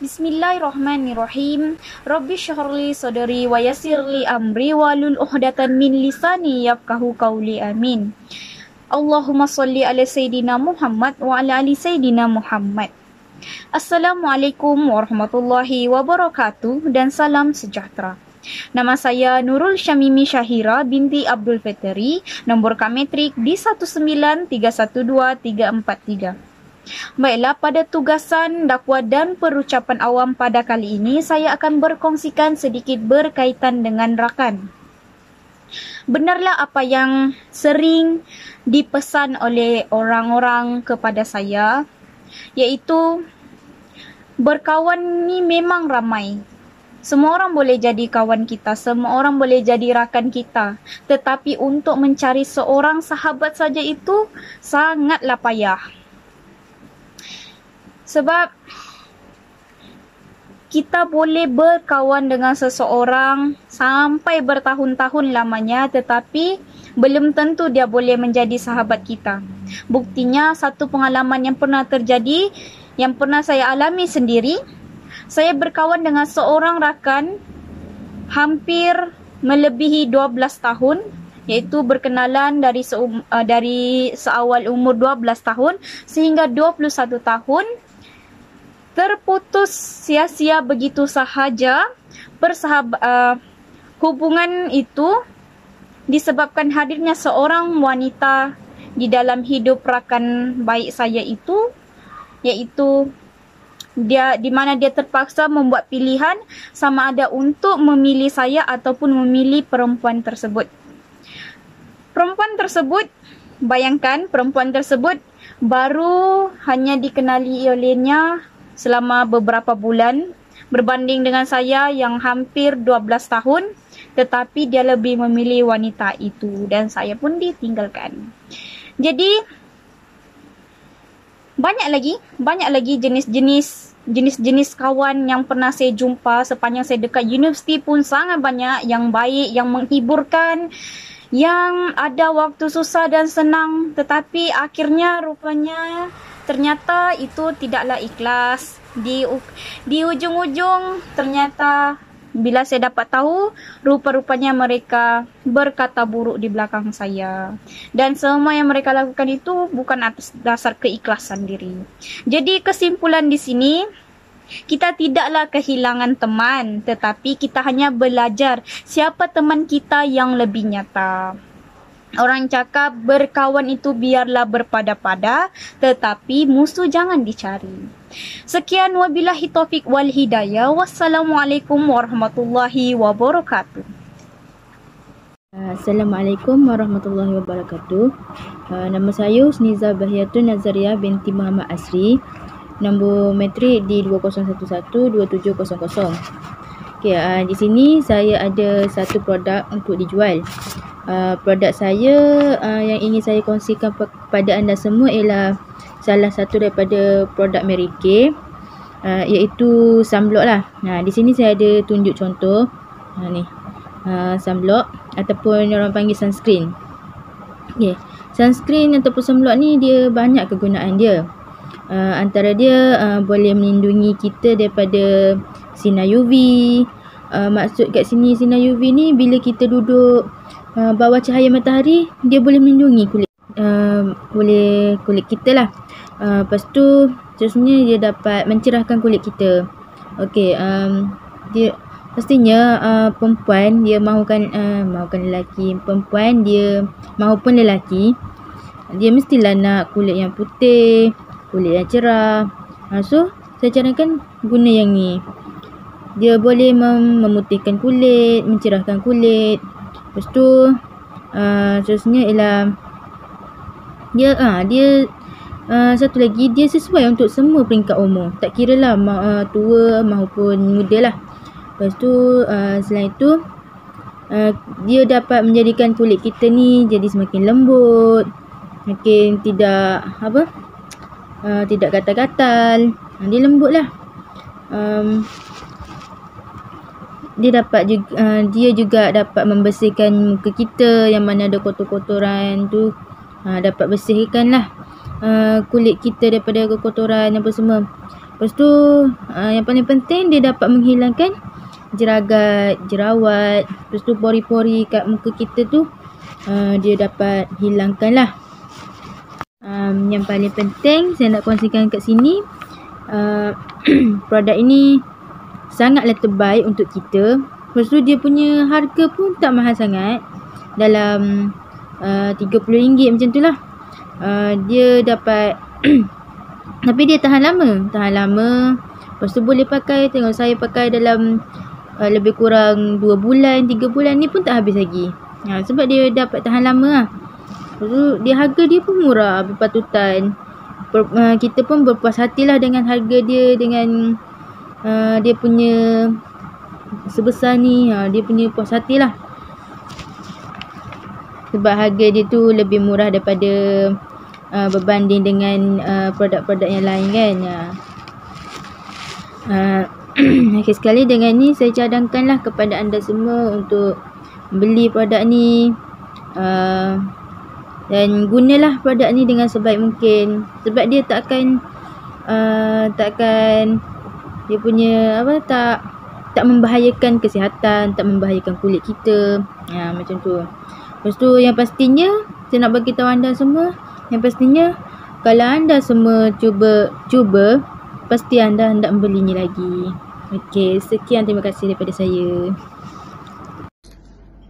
Bismillahirrahmanirrahim. Rabbi syrahli sadri wa yassirli amri wahlul 'uqdatam min lisani yafqahu qawli. Amin. Allahumma shalli ala sayidina Muhammad wa ala ali sayidina Muhammad. Assalamualaikum warahmatullahi wabarakatuh dan salam sejahtera. Nama saya Nurul Syamimi Syahira binti Abdul Fitri, nombor kametrik di 1912343. Baiklah, pada tugasan dakwah dan perucapan awam pada kali ini, saya akan berkongsikan sedikit berkaitan dengan rakan. Benarlah apa yang sering dipesan oleh orang-orang kepada saya, iaitu berkawan ni memang ramai. Semua orang boleh jadi kawan kita, semua orang boleh jadi rakan kita. Tetapi untuk mencari seorang sahabat saja itu sangatlah payah. Sebab kita boleh berkawan dengan seseorang sampai bertahun-tahun lamanya, tetapi belum tentu dia boleh menjadi sahabat kita. Buktinya, satu pengalaman yang pernah terjadi, yang pernah saya alami sendiri. Saya berkawan dengan seorang rakan hampir melebihi 12 tahun, iaitu berkenalan dari seawal umur 12 tahun sehingga 21 tahun. Terputus sia-sia begitu sahaja. Hubungan itu disebabkan hadirnya seorang wanita di dalam hidup rakan baik saya itu, iaitu dia di mana dia terpaksa membuat pilihan sama ada untuk memilih saya ataupun memilih perempuan tersebut. Bayangkan perempuan tersebut baru hanya dikenali olehnya selama beberapa bulan berbanding dengan saya yang hampir 12 tahun, tetapi dia lebih memilih wanita itu dan saya pun ditinggalkan. Jadi banyak lagi jenis-jenis kawan yang pernah saya jumpa sepanjang saya dekat universiti pun sangat banyak, yang baik, yang menghiburkan, yang ada waktu susah dan senang, tetapi akhirnya rupanya ternyata itu tidaklah ikhlas. Di ujung-ujung ternyata bila saya dapat tahu, rupa-rupanya mereka berkata buruk di belakang saya. Dan semua yang mereka lakukan itu bukan atas dasar keikhlasan diri. Jadi kesimpulan di sini, kita tidaklah kehilangan teman, tetapi kita hanya belajar siapa teman kita yang lebih nyata. Orang cakap berkawan itu biarlah berpada-pada, tetapi musuh jangan dicari. Sekian, wabillahi taufik wal hidayah. Wassalamualaikum warahmatullahi wabarakatuh. Assalamualaikum warahmatullahi wabarakatuh. Nama saya Husniza Bahiyatun Nazariah binti Muhammad Asri. Nombor metrik di 20112700. Okey, di sini saya ada satu produk untuk dijual. Produk saya yang ingin saya kongsikan kepada anda semua ialah salah satu daripada produk Mary Kay, iaitu sunblock lah. Di sini saya ada tunjuk contoh. Ni sunblock ataupun orang panggil sunscreen. Okay. Sunscreen ataupun sunblock ni dia banyak kegunaan dia. Antara dia boleh melindungi kita daripada sinar UV. Maksud kat sini sinar UV ni bila kita duduk bawah cahaya matahari, dia boleh melindungi kulit kita lah. Lepas tu seterusnya dia dapat mencerahkan kulit kita. Okey, dia pastinya perempuan dia mahukan lelaki, perempuan dia mahupun lelaki, dia mestilah nak kulit yang putih, kulit yang cerah. So saya carakan guna yang ni. Dia boleh memutihkan kulit, mencerahkan kulit. Lepas tu seterusnya ialah dia satu lagi, dia sesuai untuk semua peringkat umur, tak kira lah tua maupun muda lah. Lepas tu selain itu dia dapat menjadikan kulit kita ni jadi semakin lembut, makin tidak gatal-gatal. Dia lembut lah. Dia juga dapat membersihkan muka kita yang mana ada kotor-kotoran tu, dapat bersihkan lah kulit kita daripada kekotoran apa semua. Lepas tu yang paling penting dia dapat menghilangkan jeragat, jerawat. Lepas tu pori-pori kat muka kita tu dia dapat hilangkan lah. Yang paling penting saya nak kongsikan kat sini, produk ini sangatlah terbaik untuk kita. Lepas tu dia punya harga pun tak mahal sangat, dalam RM30 macam tu lah. Dia dapat tapi dia tahan lama. Lepas tu boleh pakai, tengok saya pakai dalam lebih kurang 2 bulan, 3 bulan ni pun tak habis lagi. Sebab dia dapat tahan lama lah. Lepas tu harga dia pun murah, berpatutan. Kita pun berpuas hatilah dengan harga dia, dengan dia punya sebesar ni. Dia punya puas hatilah. Sebab harga dia tu lebih murah daripada berbanding dengan produk-produk yang lain kan. Okay, sekali dengan ni saya cadangkanlah kepada anda semua untuk beli produk ni, dan gunalah produk ni dengan sebaik mungkin. Sebab dia takkan dia punya tak membahayakan kesihatan, tak membahayakan kulit kita. Macam tu. Lepas tu yang pastinya saya nak bagi tahu anda semua, yang pastinya kalau anda semua cuba, pasti anda hendak membelinya lagi. Okey, sekian, terima kasih daripada saya.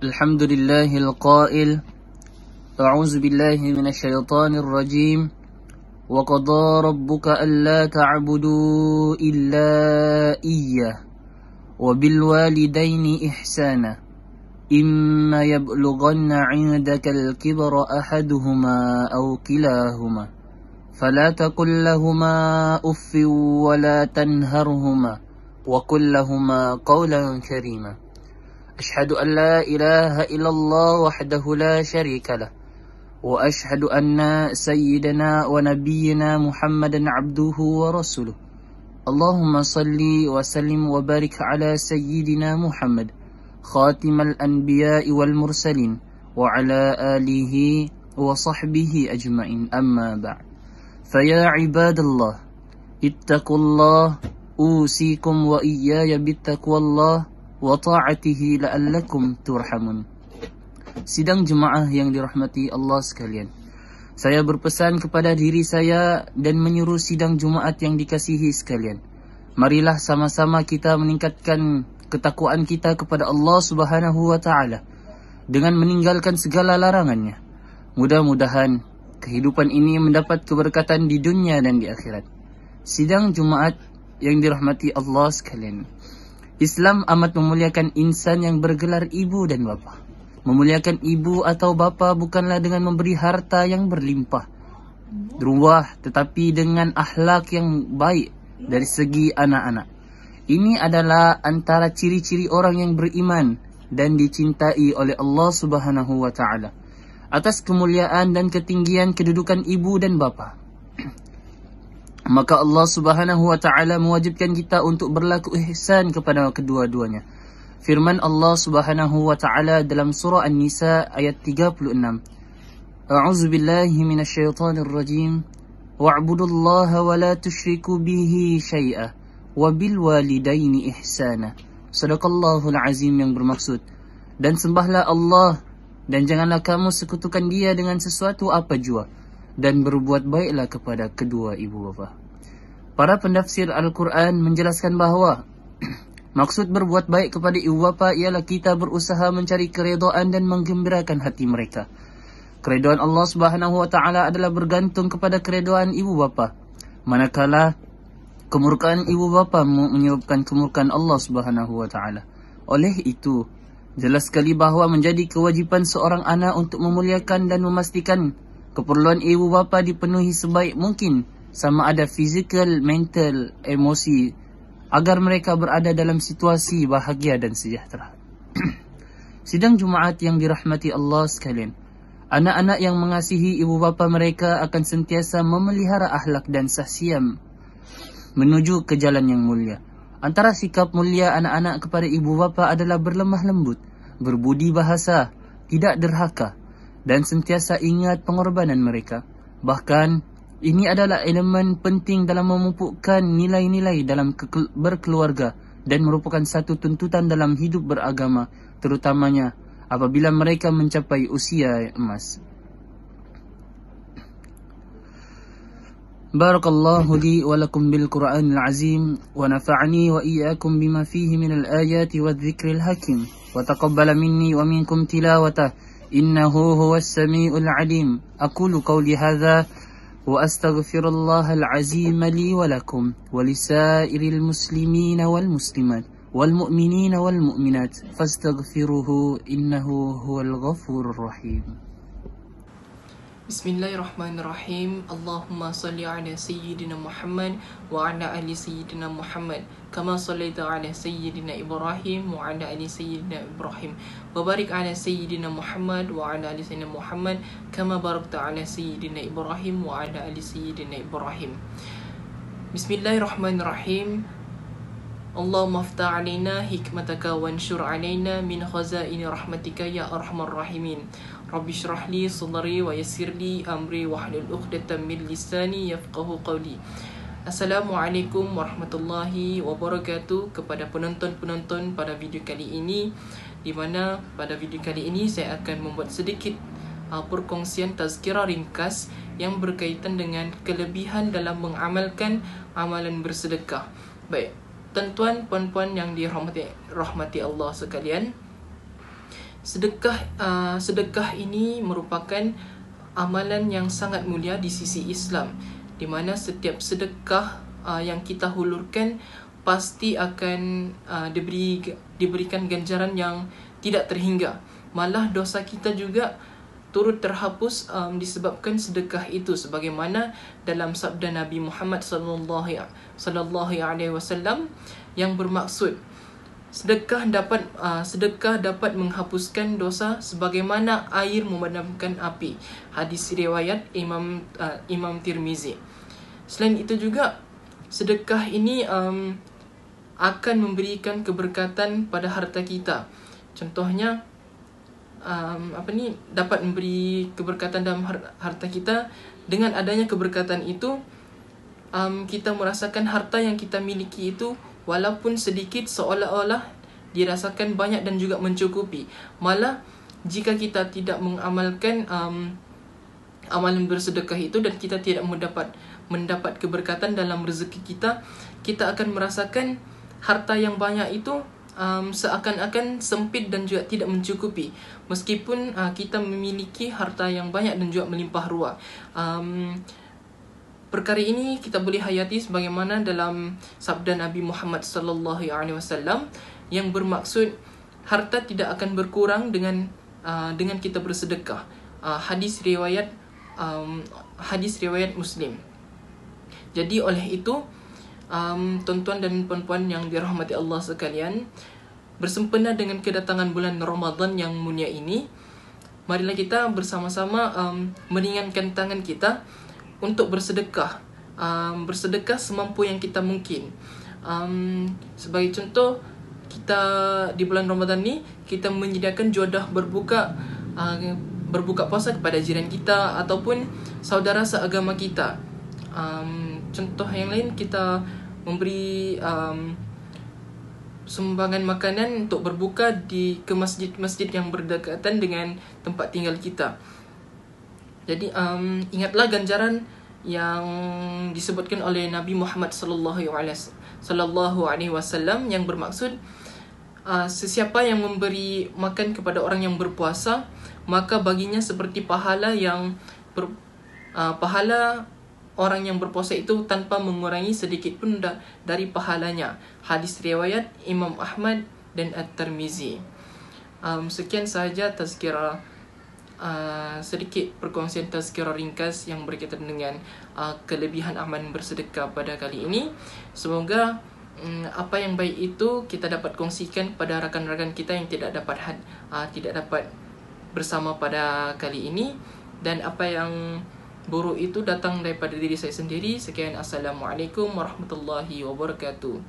Alhamdulillahil qail, a'udzu billahi minasyaitonir rajim. Wa qada rabbuka alla ta'budu illa iyyah wa bil walidaini ihsana. إما يبلغن عندك الكبر أحدهما أو كلاهما فلا تقل لهما أف ولا تنهرهما وقل لهما قولا كريما أشهد أن لا إله إلا الله وحده لا شريك له وأشهد أن سيدنا ونبينا محمدا عبده ورسوله اللهم صل وسلم وبارك على سيدنا محمد خاتم الأنبياء والمرسلين وعلى آله وصحبه أجمعين أما بعد فيا عباد الله اتقوا الله أوصيكم وإياي بالتقوى الله وطاعته لعلكم ترحمون. Sidang jemaah yang dirahmati Allah sekalian, saya berpesan kepada diri saya dan menyuruh sidang Jumaat yang dikasihi sekalian, marilah sama-sama kita meningkatkan ketakwaan kita kepada Allah Subhanahu wa taala dengan meninggalkan segala larangannya. Mudah-mudahan kehidupan ini mendapat keberkatan di dunia dan di akhirat. Sidang Jumaat yang dirahmati Allah sekalian, Islam amat memuliakan insan yang bergelar ibu dan bapa. Memuliakan ibu atau bapa bukanlah dengan memberi harta yang berlimpah ruah, tetapi dengan akhlak yang baik dari segi anak-anak. Ini adalah antara ciri-ciri orang yang beriman dan dicintai oleh Allah Subhanahu wa taala. Atas kemuliaan dan ketinggian kedudukan ibu dan bapa, maka Allah Subhanahu wa taala mewajibkan kita untuk berlaku ihsan kepada kedua-duanya. Firman Allah Subhanahu wa taala dalam surah An-Nisa ayat 36. A'udzu billahi minasyaitonir rajim. Wa'budullaha wa la tusyriku bihi syai'a wabil walidaini ihsana. Sadaqallahul azim, yang bermaksud, dan sembahlah Allah dan janganlah kamu sekutukan dia dengan sesuatu apa jua, dan berbuat baiklah kepada kedua ibu bapa. Para pendafsir Al-Quran menjelaskan bahawa maksud berbuat baik kepada ibu bapa ialah kita berusaha mencari keredaan dan menggembirakan hati mereka. Keredaan Allah Subhanahu wa taala adalah bergantung kepada keredaan ibu bapa, manakala kemurkaan ibu bapa menyebabkan kemurkaan Allah Subhanahu wa taala. Oleh itu, jelas sekali bahawa menjadi kewajipan seorang anak untuk memuliakan dan memastikan keperluan ibu bapa dipenuhi sebaik mungkin, sama ada fizikal, mental, emosi, agar mereka berada dalam situasi bahagia dan sejahtera. Sidang Jumaat yang dirahmati Allah sekalian, anak-anak yang mengasihi ibu bapa mereka akan sentiasa memelihara akhlak dan sahsiam menuju ke jalan yang mulia. Antara sikap mulia anak-anak kepada ibu bapa adalah berlemah lembut, berbudi bahasa, tidak derhaka, dan sentiasa ingat pengorbanan mereka. Bahkan Ini adalah elemen penting dalam memupukkan nilai-nilai dalam berkeluarga dan merupakan satu tuntutan dalam hidup beragama, terutamanya apabila mereka mencapai usia emas. Barakallahu li wa lakum bil Qur'anil azim wa nafa'ani wa iyyakum bima fihi minal ayati wadh-dhikril hakim wa taqabbala minni wa minkum tilawatah innahu huwas samiul alim. Aqulu qawli hadza wa astaghfirullahal azim li wa lakum wa lisairil muslimina wal muslimat wal mu'minina wal mu'minat fastaghfiruhu innahu huwal ghafurur rahim. Bismillahirrahmanirrahim. Allahumma salli ala Sayyidina Muhammad wa ala ali Sayyidina Muhammad kama sallaita ala Sayyidina Ibrahim wa ala ali Sayyidina Ibrahim wa barik ala Sayyidina Muhammad wa ala ali Sayyidina Muhammad kama barakta ala Sayyidina Ibrahim wa ala ali Sayyidina Ibrahim. Bismillahirrahmanirrahim. Allahumma aftah alaina hikmataka wanshur alaina min khazaini rahmatika ya arhamar rahimin. Rabbi shrah li sadri wa yassir li amri wahlul 'uqdatam min lisani yafqahu qawli. Assalamualaikum warahmatullahi wabarakatuh kepada penonton-penonton pada video kali ini, di mana pada video kali ini saya akan membuat sedikit perkongsian tazkirah ringkas yang berkaitan dengan kelebihan dalam mengamalkan amalan bersedekah. Baik, tuan-tuan, puan-puan yang dirahmati Allah sekalian, sedekah ini merupakan amalan yang sangat mulia di sisi Islam, di mana setiap sedekah yang kita hulurkan pasti akan diberikan ganjaran yang tidak terhingga. Malah dosa kita juga turut terhapus disebabkan sedekah itu, sebagaimana dalam sabda Nabi Muhammad sallallahu alaihi wasallam yang bermaksud sedekah dapat menghapuskan dosa sebagaimana air memadamkan api. Hadis riwayat Imam Tirmizi. Selain itu juga sedekah ini akan memberikan keberkatan pada harta kita. Contohnya dapat memberi keberkatan dalam harta kita. Dengan adanya keberkatan itu, kita merasakan harta yang kita miliki itu walaupun sedikit seolah-olah dirasakan banyak dan juga mencukupi. Malah jika kita tidak mengamalkan amalan bersedekah itu dan kita tidak mendapat keberkatan dalam rezeki kita, kita akan merasakan harta yang banyak itu seakan-akan sempit dan juga tidak mencukupi, meskipun kita memiliki harta yang banyak dan juga melimpah ruah. Perkara ini kita boleh hayati sebagaimana dalam sabda Nabi Muhammad sallallahu alaihi wasallam yang bermaksud harta tidak akan berkurang dengan kita bersedekah. Hadis riwayat Muslim. Jadi oleh itu, tuan-tuan dan puan-puan yang dirahmati Allah sekalian, bersempena dengan kedatangan bulan Ramadan yang mulia ini, marilah kita bersama-sama meringankan tangan kita untuk bersedekah. Bersedekah semampu yang kita mungkin. Sebagai contoh, kita di bulan Ramadan ni kita menyediakan juadah berbuka puasa kepada jiran kita ataupun saudara seagama kita. Contoh yang lain, kita memberi sumbangan makanan untuk berbuka ke masjid-masjid yang berdekatan dengan tempat tinggal kita. Jadi ingatlah ganjaran yang disebutkan oleh Nabi Muhammad sallallahu alaihi wasallam yang bermaksud sesiapa yang memberi makan kepada orang yang berpuasa, maka baginya seperti pahala orang yang berpuasa itu tanpa mengurangi sedikit pun dari pahalanya. Hadis riwayat Imam Ahmad dan At-Tirmizi. Sekian sahaja tazkirah, sedikit perkongsian tazkirah ringkas yang berkaitan dengan kelebihan amalan bersedekah pada kali ini. Semoga apa yang baik itu kita dapat kongsikan kepada rakan-rakan kita yang tidak dapat bersama pada kali ini, dan apa yang buruk itu datang daripada diri saya sendiri. Sekian, assalamualaikum warahmatullahi wabarakatuh.